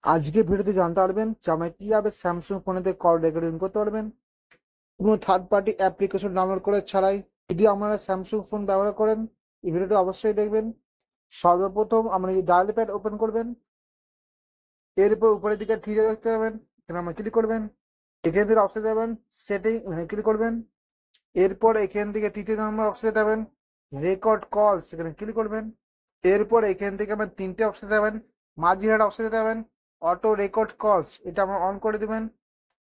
আজকে ভিডিওতে জানতে পারবেন যে আমরা কিভাবে স্যামসাং ফোনেতে কল রেকর্ডিং করতে পারবেন কোনো থার্ড পার্টি অ্যাপ্লিকেশন ডাউনলোড করে ছাড়াই। যদি আপনারা স্যামসাং ফোন ব্যবহার করেন এই ভিডিওটা অবশ্যই দেখবেন। সর্বপ্রথম আমরা এই ডায়াল প্যাড ওপেন করবেন, এরপর উপরের দিকে ঠিক দেখতে পাবেন, এখানে আমরা ক্লিক করবেন। এখান থেকে অপশন দেবেন সেটিং, এখানে ক্লিক করবেন। এরপর এখান থেকে তৃতীয় নম্বর অপশন দেবেন রেকর্ড কলস, এখানে ক্লিক করবেন। এরপর এখান থেকে আমার তিনটে অপশন দেবেন, মাঝে একটা অপশন দেবেন অটো রেকর্ড কলস, এটা আমরা অন করে দিবেন।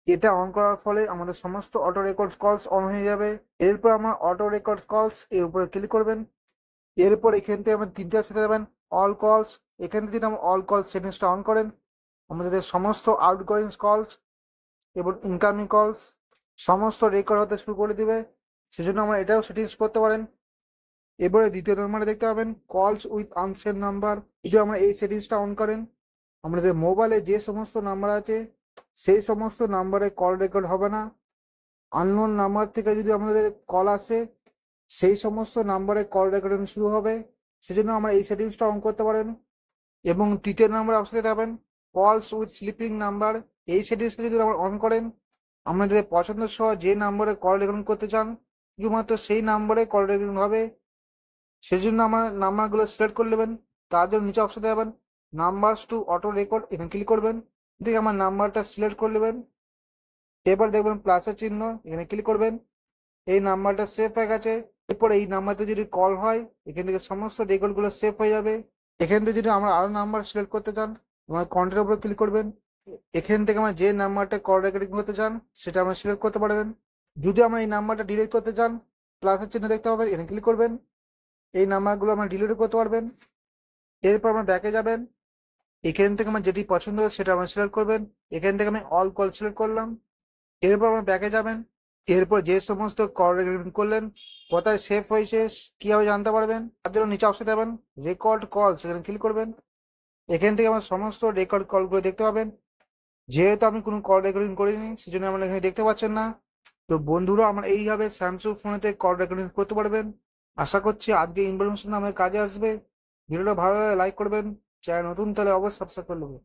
এটা অন করার ফলে আমাদের সমস্ত অটো রেকর্ড কলস অন হয়ে যাবে। এরপর আমার অটো রেকর্ড কলস এর উপরে ক্লিক করবেন। এরপর এখান থেকে আমার তিনটে অপশন দেবেন অল কলস, এখান থেকে যদি আমরা অল কলস সেটিংসটা অন করেন আমাদের সমস্ত আউটগোয়িং কলস এবং ইনকামিং কলস সমস্ত রেকর্ড হতে শুরু করে দিবে। সেজন্য আমরা এটাও সেটিংস করতে পারেন। এবারে দ্বিতীয় নম্বরে দেখতে পাবেন কলস উইথ আনসেভ নাম্বার, যদি আমরা এই সেটিংসটা অন করেন আমাদের মোবাইলে যে সমস্ত নাম্বার আছে সেই সমস্ত নাম্বারে কল রেকর্ড হবে না। আননোন নাম্বার থেকে যদি আমাদের কল আসে সেই সমস্ত নাম্বারে কল রেকর্ডিং শুরু হবে। সেজন্য আমরা এই সেটিংসটা অন করতে পারেন। এবং তৃতীয় নম্বরে অপশনে যাবেন কলস উইথ স্লিপিং নাম্বার, এই সেটিংসটা যদি আমরা অন করেন আপনাদের পছন্দ সহ যে নাম্বারে কল রেকর্ডিং করতে চান শুধুমাত্র সেই নাম্বারে কল রেকর্ডিং হবে। সেজন্য আমার নাম্বারগুলো সিলেক্ট করে নেবেন। তার জন্য নিচে অপশন দেবেন নাম্বারস টু অটো রেকর্ড, এখানে ক্লিক করবেন। দেখে আমার নাম্বারটা সিলেক্ট করে নেবেন। এবার দেখবেন প্লাসের চিহ্ন, এখানে ক্লিক করবেন। এই নাম্বারটা সেভ হয়ে গেছে। এরপর এই নাম্বারতে যদি কল হয় এখান থেকে সমস্ত রেকর্ডগুলো সেভ হয়ে যাবে। এখান থেকে যদি আমরা আরো নাম্বার সিলেক্ট করতে চান আমার কন্টেন্টের উপর ক্লিক করবেন। এখান থেকে আমরা যে নাম্বারটা কল রেকর্ডিং করতে চান সেটা আমরা সিলেক্ট করতে পারবেন। যদি আমরা এই নাম্বারটা ডিলিট করতে চান প্লাসের চিহ্ন দেখতে পাবেন, এখানে ক্লিক করবেন। এই নাম্বারগুলো আমরা ডিলিট করতে পারবেন। এরপর আমরা ব্যাকে যাবেন। এখান থেকে আমার যেটি পছন্দ হয় সেটা আমরা সিলেক্ট করবেন। এখান থেকে আমি অল কল সিলেক্ট করলাম। এরপর আমরা ব্যাকে যাবেন। এরপর যে সমস্ত কল রেকর্ডিং করলেন কোথায় সেভ হয়েছে কিভাবে জানতে পারবেন তার জন্য নিচে অপশন দেবেন রেকর্ড কল, সেখানে ক্লিক করবেন। এখান থেকে আমার সমস্ত রেকর্ড কলগুলো দেখতে পাবেন। যেহেতু আমি কোনো কল রেকর্ডিং করিনি সেজন্য আমরা এখানে দেখতে পাচ্ছেন না। তো বন্ধুরা আমরা এইভাবে স্যামসাং ফোনেতে কল রেকর্ডিং করতে পারবেন। আশা করছি আজকে ইনফরমেশন আমাদের কাজে আসবে। ভিডিওটা ভালো লাগলে লাইক করবেন, চ্যানেল নতুন তাহলে অবশ্যই সাবস্ক্রাইব করে নেবেন।